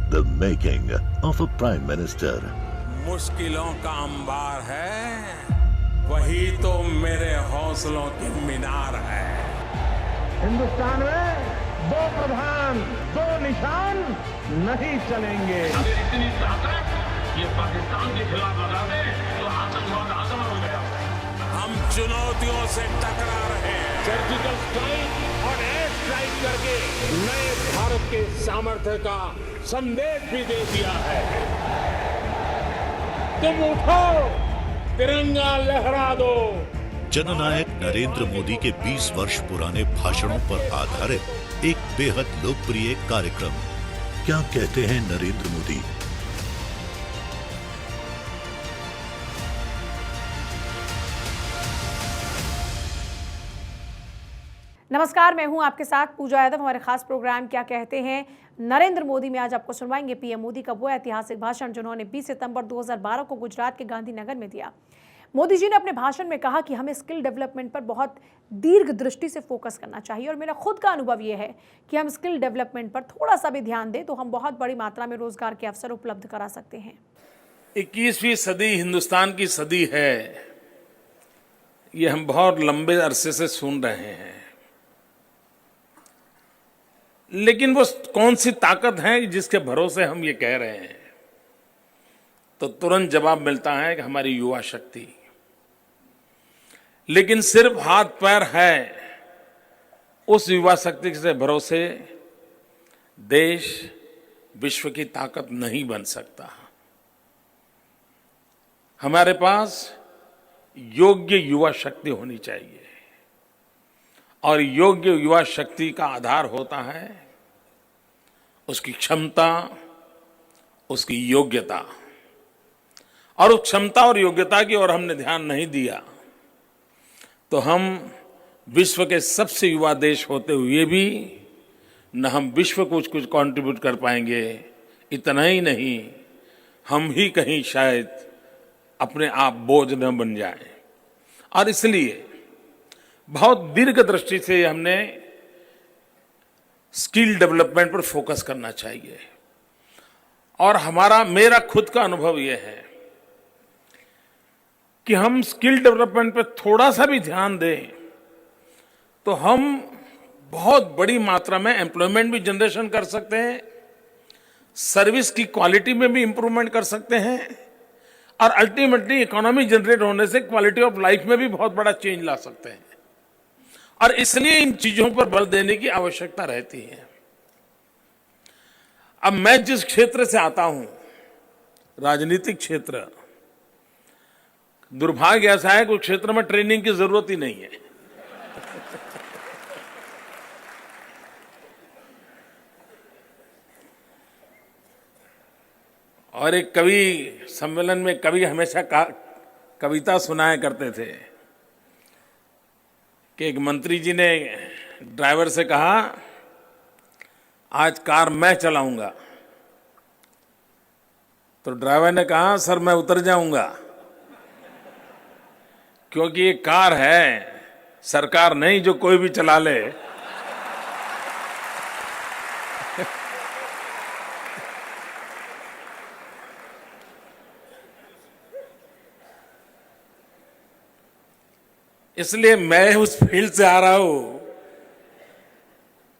The making of a Prime Minister. मुश्किलों का अंबार है, वही तो मेरे हौसलों की मीनार है। हिंदुस्तान में दो प्रधान दो निशान नहीं चलेंगे। अगर इतनी ताकत ये पाकिस्तान के खिलाफ लगा दे तो आतंकवाद आसान हो गया। हम चुनौतियों से टकरा रहे हैं। सर्जिकल स्ट्राइक और एयर स्ट्राइक करके नए भारत के सामर्थ्य का संदेश भी दे दिया है। तुम उठो, तिरंगा लहरा दो। जननायक नरेंद्र मोदी के 20 वर्ष पुराने भाषणों पर आधारित एक बेहद लोकप्रिय कार्यक्रम। क्या कहते हैं नरेंद्र मोदी? नमस्कार, मैं हूं आपके साथ पूजा यादव। हमारे खास प्रोग्राम क्या कहते हैं नरेंद्र मोदी में आज आपको सुनवाएंगे पीएम मोदी का वो ऐतिहासिक भाषण जिन्होंने 20 सितंबर 2012 को गुजरात के गांधीनगर में दिया। मोदी जी ने अपने भाषण में कहा कि हमें स्किल डेवलपमेंट पर बहुत दीर्घ दृष्टि से फोकस करना चाहिए और मेरा खुद का अनुभव ये है कि हम स्किल डेवलपमेंट पर थोड़ा सा भी ध्यान दें तो हम बहुत बड़ी मात्रा में रोजगार के अवसर उपलब्ध करा सकते हैं। 21वीं सदी हिंदुस्तान की सदी है, ये हम बहुत लंबे अरसे से सुन रहे हैं। लेकिन वो कौन सी ताकत है जिसके भरोसे हम ये कह रहे हैं? तो तुरंत जवाब मिलता है कि हमारी युवा शक्ति। लेकिन सिर्फ हाथ पैर है, उस युवा शक्ति से भरोसे देश विश्व की ताकत नहीं बन सकता। हमारे पास योग्य युवा शक्ति होनी चाहिए और योग्य युवा शक्ति का आधार होता है उसकी क्षमता, उसकी योग्यता। और उस क्षमता और योग्यता की ओर हमने ध्यान नहीं दिया तो हम विश्व के सबसे युवा देश होते हुए भी न हम विश्व को कुछ कंट्रीब्यूट कर पाएंगे। इतना ही नहीं, हम ही कहीं शायद अपने आप बोझ न बन जाएं। और इसलिए बहुत दीर्घ दृष्टि से हमने स्किल डेवलपमेंट पर फोकस करना चाहिए। और मेरा खुद का अनुभव यह है कि हम स्किल डेवलपमेंट पर थोड़ा सा भी ध्यान दें तो हम बहुत बड़ी मात्रा में एम्प्लॉयमेंट भी जनरेशन कर सकते हैं, सर्विस की क्वालिटी में भी इंप्रूवमेंट कर सकते हैं और अल्टीमेटली इकोनॉमी जनरेट होने से क्वालिटी ऑफ लाइफ में भी बहुत बड़ा चेंज ला सकते हैं। और इसलिए इन चीजों पर बल देने की आवश्यकता रहती है। अब मैं जिस क्षेत्र से आता हूं, राजनीतिक क्षेत्र, दुर्भाग्य ऐसा है कि उस क्षेत्र में ट्रेनिंग की जरूरत ही नहीं है। और एक कवि सम्मेलन में कवि हमेशा कविता सुनाया करते थे कि एक मंत्री जी ने ड्राइवर से कहा, आज कार मैं चलाऊंगा। तो ड्राइवर ने कहा, सर मैं उतर जाऊंगा, क्योंकि ये कार है, सरकार नहीं जो कोई भी चला ले। इसलिए मैं उस फील्ड से आ रहा हूं,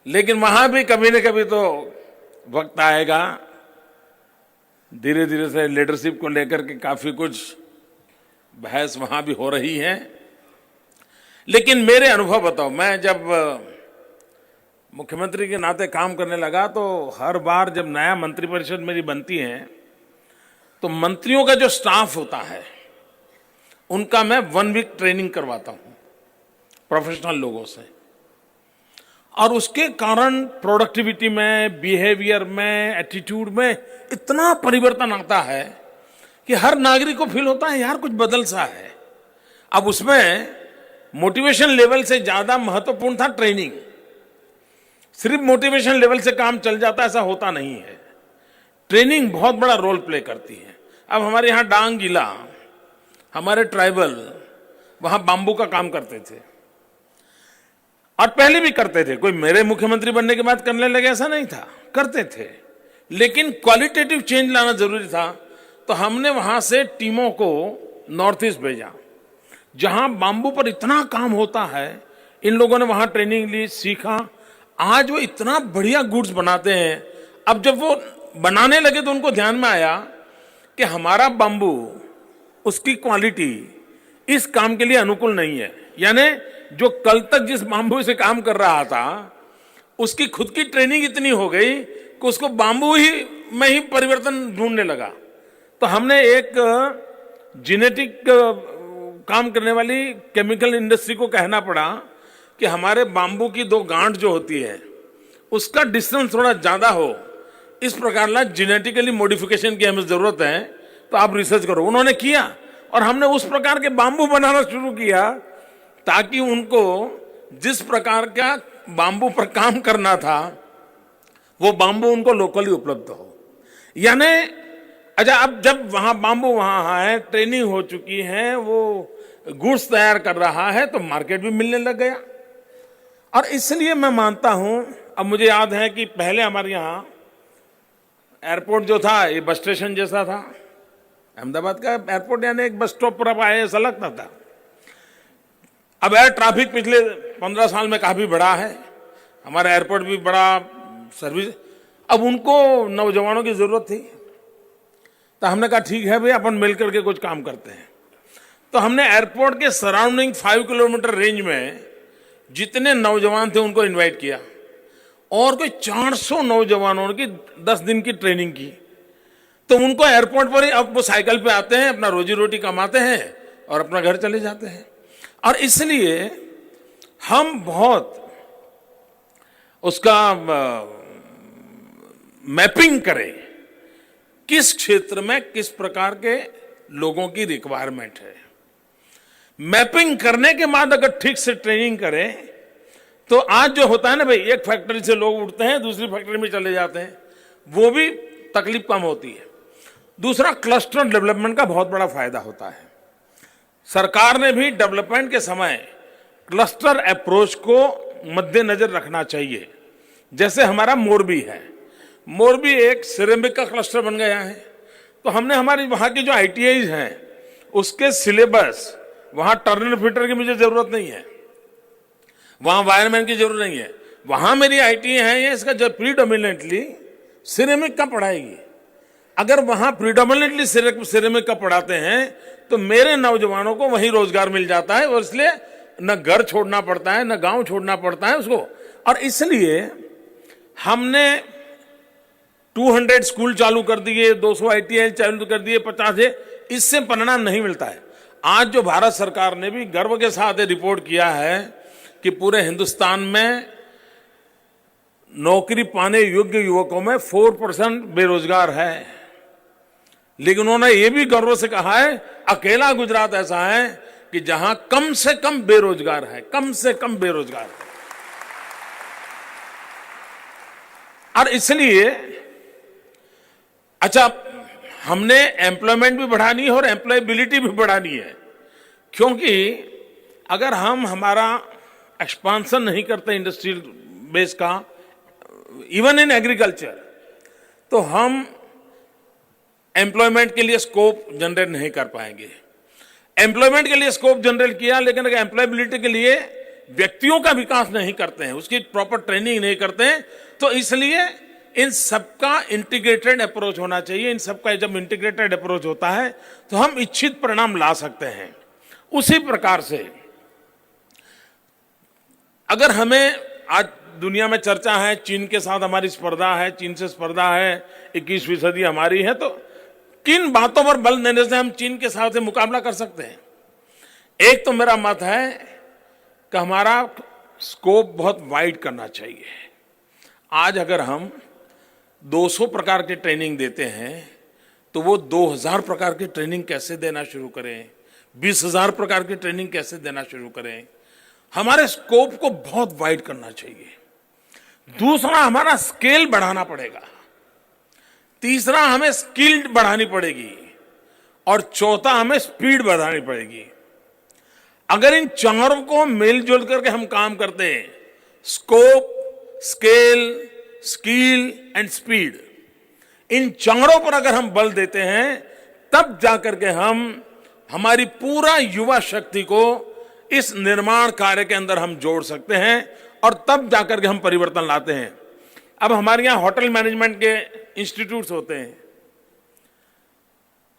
लेकिन वहां भी कभी न कभी तो वक्त आएगा। धीरे धीरे से लीडरशिप को लेकर के काफी कुछ बहस वहां भी हो रही है। लेकिन मेरे अनुभव बताओ, मैं जब मुख्यमंत्री के नाते काम करने लगा तो हर बार जब नया मंत्रिपरिषद मेरी बनती है तो मंत्रियों का जो स्टाफ होता है उनका मैं 1 वीक ट्रेनिंग करवाता हूं प्रोफेशनल लोगों से। और उसके कारण प्रोडक्टिविटी में, बिहेवियर में, एटीट्यूड में इतना परिवर्तन आता है कि हर नागरिक को फील होता है यार कुछ बदल सा है। अब उसमें मोटिवेशन लेवल से ज्यादा महत्वपूर्ण था ट्रेनिंग। सिर्फ मोटिवेशन लेवल से काम चल जाता ऐसा होता नहीं है, ट्रेनिंग बहुत बड़ा रोल प्ले करती है। अब हमारे यहाँ डांग जिला, हमारे ट्राइबल वहां बांबू का काम करते थे और पहले भी करते थे। कोई मेरे मुख्यमंत्री बनने के बाद करने लगे ऐसा नहीं था, करते थे। लेकिन क्वालिटेटिव चेंज लाना जरूरी था। तो हमने वहां से टीमों को नॉर्थ ईस्ट भेजा, जहां बाम्बू पर इतना काम होता है। इन लोगों ने वहां ट्रेनिंग ली, सीखा। आज वो इतना बढ़िया गुड्स बनाते हैं। अब जब वो बनाने लगे तो उनको ध्यान में आया कि हमारा बाम्बू, उसकी क्वालिटी इस काम के लिए अनुकूल नहीं है। यानी जो कल तक जिस बाम्बू से काम कर रहा था, उसकी खुद की ट्रेनिंग इतनी हो गई कि उसको बाम्बू ही में ही परिवर्तन ढूंढने लगा। तो हमने एक जेनेटिक काम करने वाली केमिकल इंडस्ट्री को कहना पड़ा कि हमारे बाम्बू की 2 गांठ जो होती है उसका डिस्टेंस थोड़ा ज्यादा हो, इस प्रकार का जेनेटिकली मॉडिफिकेशन की हमें जरूरत है, तो आप रिसर्च करो। उन्होंने किया और हमने उस प्रकार के बाम्बू बनाना शुरू किया ताकि उनको जिस प्रकार का बाम्बू पर काम करना था वो बाम्बू उनको लोकली उपलब्ध हो। यानी अच्छा, अब जब वहां बाम्बू वहां है, ट्रेनिंग हो चुकी है, वो गुड्स तैयार कर रहा है, तो मार्केट भी मिलने लग गया। और इसलिए मैं मानता हूं, अब मुझे याद है कि पहले हमारे यहां एयरपोर्ट जो था ये बस स्टेशन जैसा था। अहमदाबाद का एयरपोर्ट यानी एक बस स्टॉप पर आप आए ऐसा लगता था। अब एयर ट्रैफिक पिछले 15 साल में काफी बढ़ा है, हमारा एयरपोर्ट भी बड़ा, सर्विस। अब उनको नौजवानों की जरूरत थी, तो हमने कहा ठीक है भाई, अपन मिलकर के कुछ काम करते हैं। तो हमने एयरपोर्ट के सराउंडिंग 5 किलोमीटर रेंज में जितने नौजवान थे उनको इनवाइट किया और कोई 400 नौजवानों की 10 दिन की ट्रेनिंग की। तो उनको एयरपोर्ट पर ही, अब वो साइकिल पे आते हैं, अपना रोजी रोटी कमाते हैं और अपना घर चले जाते हैं। और इसलिए हम बहुत उसका मैपिंग करें, किस क्षेत्र में किस प्रकार के लोगों की रिक्वायरमेंट है। मैपिंग करने के बाद अगर ठीक से ट्रेनिंग करें तो आज जो होता है ना भाई, एक फैक्ट्री से लोग उठते हैं दूसरी फैक्ट्री में चले जाते हैं, वो भी तकलीफ कम होती है। दूसरा, क्लस्टर डेवलपमेंट का बहुत बड़ा फायदा होता है। सरकार ने भी डेवलपमेंट के समय क्लस्टर अप्रोच को मद्देनजर रखना चाहिए। जैसे हमारा मोरबी है, मोरबी एक सिरेमिक का क्लस्टर बन गया है। तो हमने हमारी वहां की जो ITIs हैं उसके सिलेबस, वहां टर्नर फिटर की मुझे जरूरत नहीं है, वहां वायरमैन की जरूरत नहीं है, वहां मेरी ITI है, ये इसका जब प्रीडोमिनेंटली सिरेमिक का पढ़ाएगी। अगर वहां प्रीडोमिनेंटली सिरेमिक का पढ़ाते हैं तो मेरे नौजवानों को वहीं रोजगार मिल जाता है और इसलिए न घर छोड़ना पड़ता है न गांव छोड़ना पड़ता है उसको। और इसलिए हमने 200 स्कूल चालू कर दिए, 200 ITI चालू कर दिए, 50 है। इससे परिणाम नहीं मिलता है। आज जो भारत सरकार ने भी गर्व के साथ रिपोर्ट किया है कि पूरे हिंदुस्तान में नौकरी पाने योग्य युवकों में 4% बेरोजगार है, लेकिन उन्होंने ये भी गर्व से कहा है अकेला गुजरात ऐसा है कि जहां कम से कम बेरोजगार है, कम से कम बेरोजगार है। और इसलिए अच्छा, हमने एम्प्लॉयमेंट भी बढ़ानी है और एम्प्लॉयबिलिटी भी बढ़ानी है, क्योंकि अगर हम हमारा एक्सपांशन नहीं करते इंडस्ट्रियल बेस का, इवन इन एग्रीकल्चर, तो हम एम्प्लॉयमेंट के लिए स्कोप जनरेट नहीं कर पाएंगे। एम्प्लॉयमेंट के लिए स्कोप जनरेट किया, लेकिन अगर एम्प्लॉयबिलिटी के लिए व्यक्तियों का विकास नहीं करते हैं, उसकी प्रॉपर ट्रेनिंग नहीं करते हैं, तो इसलिए इन सबका इंटीग्रेटेड अप्रोच होना चाहिए। इन सबका जब इंटीग्रेटेड अप्रोच होता है तो हम इच्छित परिणाम ला सकते हैं। उसी प्रकार से अगर हमें आज दुनिया में चर्चा है, चीन के साथ हमारी स्पर्धा है, चीन से स्पर्धा है, 21वीं सदी हमारी है, तो किन बातों पर बल देने से हम चीन के साथ मुकाबला कर सकते हैं। एक तो मेरा मत है कि हमारा स्कोप बहुत वाइड करना चाहिए। आज अगर हम 200 प्रकार की ट्रेनिंग देते हैं तो वो 2000 प्रकार की ट्रेनिंग कैसे देना शुरू करें, 20,000 प्रकार की ट्रेनिंग कैसे देना शुरू करें। हमारे स्कोप को बहुत वाइड करना चाहिए। दूसरा, हमारा स्केल बढ़ाना पड़ेगा। तीसरा, हमें स्किल्ड बढ़ानी पड़ेगी। और चौथा, हमें स्पीड बढ़ानी पड़ेगी। अगर इन चारों को मिलजुल करके हम काम करते हैं, scope, scale, skill and speed, इन चारों पर अगर हम बल देते हैं तब जाकर के हम हमारी पूरा युवा शक्ति को इस निर्माण कार्य के अंदर हम जोड़ सकते हैं और तब जाकर के हम परिवर्तन लाते हैं। अब हमारे यहाँ होटल मैनेजमेंट के इंस्टीट्यूट्स होते हैं।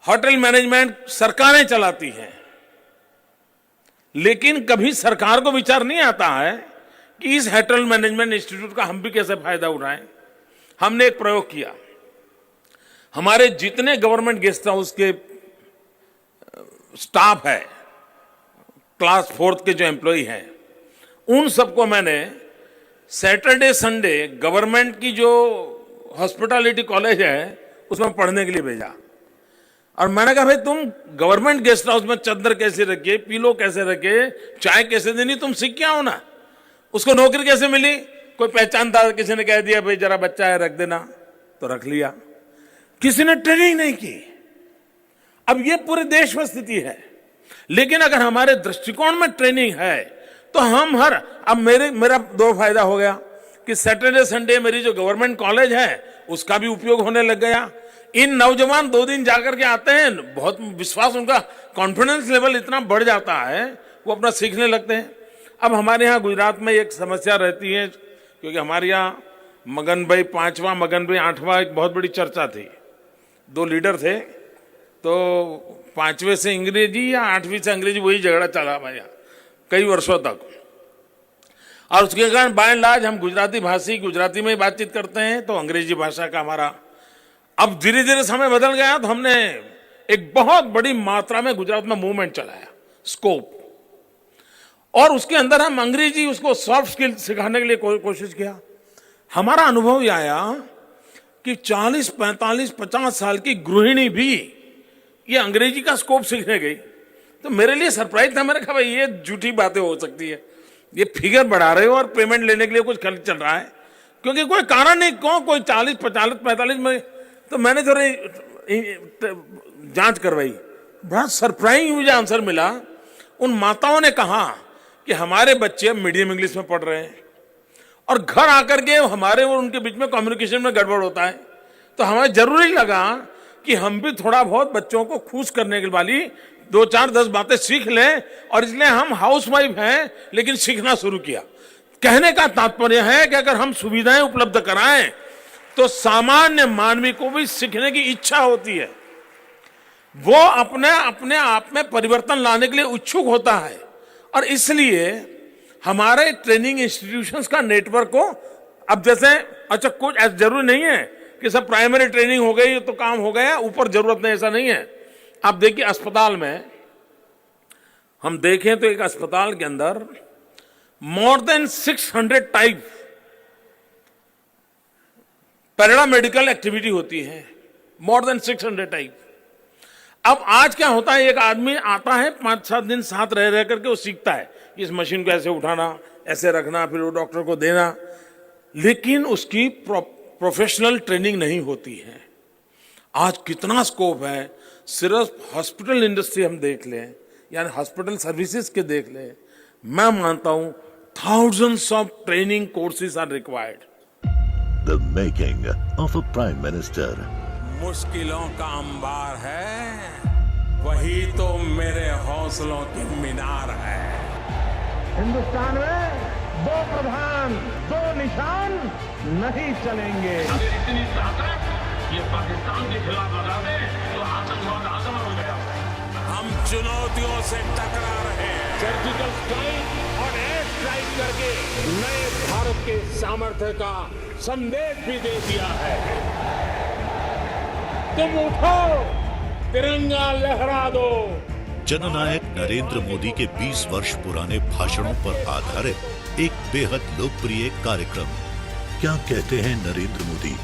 होटल मैनेजमेंट सरकारें चलाती हैं, लेकिन कभी सरकार को विचार नहीं आता है कि इस होटल मैनेजमेंट इंस्टीट्यूट का हम भी कैसे फायदा उठाएं। हमने एक प्रयोग किया। हमारे जितने गवर्नमेंट गेस्ट हाउस के स्टाफ है, क्लास 4 के जो एम्प्लॉय हैं, उन सबको मैंने सैटरडे संडे गवर्नमेंट की जो हॉस्पिटैलिटी कॉलेज है उसमें पढ़ने के लिए भेजा। और मैंने कहा भाई तुम गवर्नमेंट गेस्ट हाउस में चादर कैसे रखे, पीलो कैसे रखे, चाय कैसे देनी, तुम सीख के आओ ना। उसको नौकरी कैसे मिली? कोई पहचानदार किसी ने कह दिया भाई जरा बच्चा है रख देना, तो रख लिया। किसी ने ट्रेनिंग नहीं की। अब ये पूरे देश में स्थिति है। लेकिन अगर हमारे दृष्टिकोण में ट्रेनिंग है तो हम अब मेरा दो फायदा हो गया कि सैटरडे संडे मेरी जो गवर्नमेंट कॉलेज है उसका भी उपयोग होने लग गया। इन नौजवान 2 दिन जाकर के आते हैं, बहुत विश्वास, उनका कॉन्फिडेंस लेवल इतना बढ़ जाता है, वो अपना सीखने लगते हैं। अब हमारे यहाँ गुजरात में एक समस्या रहती है, क्योंकि हमारे यहाँ मगन भाई 5वां, मगन भाई 8वां एक बहुत बड़ी चर्चा थी। 2 लीडर थे, तो 5वें से अंग्रेजी या 8वीं से अंग्रेजी वही झगड़ा चला हमारे यहाँ कई वर्षों तक। और उसके कारण बाय एंड लार्ज हम गुजराती भाषी गुजराती में ही बातचीत करते हैं, तो अंग्रेजी भाषा का हमारा अब धीरे धीरे समय बदल गया। तो हमने एक बहुत बड़ी मात्रा में गुजरात में मूवमेंट चलाया, स्कोप, और उसके अंदर हम अंग्रेजी उसको सॉफ्ट स्किल सिखाने के लिए कोशिश किया। हमारा अनुभव ये आया कि 40, 45, 50 साल की गृहिणी भी ये अंग्रेजी का स्कोप सीखने गई। तो मेरे लिए सरप्राइज था। मैंने कहा भाई ये झूठी बातें हो सकती है, ये फिगर बढ़ा रहे हो और पेमेंट लेने के लिए कुछ खर्च चल रहा है, क्योंकि कोई कारण नहीं, क्यों कोई 40, 45, 45 में। तो मैंने थोड़ी जांच करवाई, बड़ा सरप्राइजिंग मुझे आंसर मिला। उन माताओं ने कहा कि हमारे बच्चे मीडियम इंग्लिश में पढ़ रहे हैं और घर आकर के हमारे और उनके बीच में कम्युनिकेशन में गड़बड़ होता है, तो हमें जरूरी लगा कि हम भी थोड़ा बहुत बच्चों को खुश करने के वाली 2, 4, 10 बातें सीख लें। और इसलिए हम हाउसवाइफ हैं लेकिन सीखना शुरू किया। कहने का तात्पर्य है कि अगर हम सुविधाएं उपलब्ध कराएं तो सामान्य मानवी को भी सीखने की इच्छा होती है, वो अपने आप में परिवर्तन लाने के लिए उत्सुक होता है। और इसलिए हमारे ट्रेनिंग इंस्टीट्यूशंस का नेटवर्क को अब जैसे अच्छा कुछ जरूरी नहीं है कि सब प्राइमरी ट्रेनिंग हो गई तो काम हो गया, ऊपर जरूरत नहीं, ऐसा नहीं है। आप देखिए अस्पताल में हम देखें तो एक अस्पताल के अंदर more than 600 type paramedical activity होती है, मोर देन 600 टाइप। अब आज क्या होता है, एक आदमी आता है 5-7 दिन साथ रह करके वो सीखता है इस मशीन को ऐसे उठाना, ऐसे रखना, फिर वो डॉक्टर को देना, लेकिन उसकी प्रोफेशनल ट्रेनिंग नहीं होती है। आज कितना स्कोप है, सिर्फ हॉस्पिटल इंडस्ट्री हम देख लें, यानी हॉस्पिटल सर्विसेज के देख लें, मैं मानता हूं thousands of training courses are required. The making of a prime minister. मुश्किलों का अंबार है, वही तो मेरे हौसलों की मीनार है। हिंदुस्तान में 2 प्रधान 2 निशान नहीं चलेंगे। अगर इतनी ताकत ये पाकिस्तान के खिलाफ लगा दे तो आतंकवाद आसमान हो गया। हम चुनौतियों से टकरा रहे हैं। सर्जिकल स्ट्राइक और एयर स्ट्राइक करके नए भारत के सामर्थ्य का संदेश भी दे दिया है। तुम उठो, तिरंगा लहरा दो। जननायक नरेंद्र मोदी के 20 वर्ष पुराने भाषणों पर आधारित एक बेहद लोकप्रिय कार्यक्रम क्या कहते हैं नरेंद्र मोदी।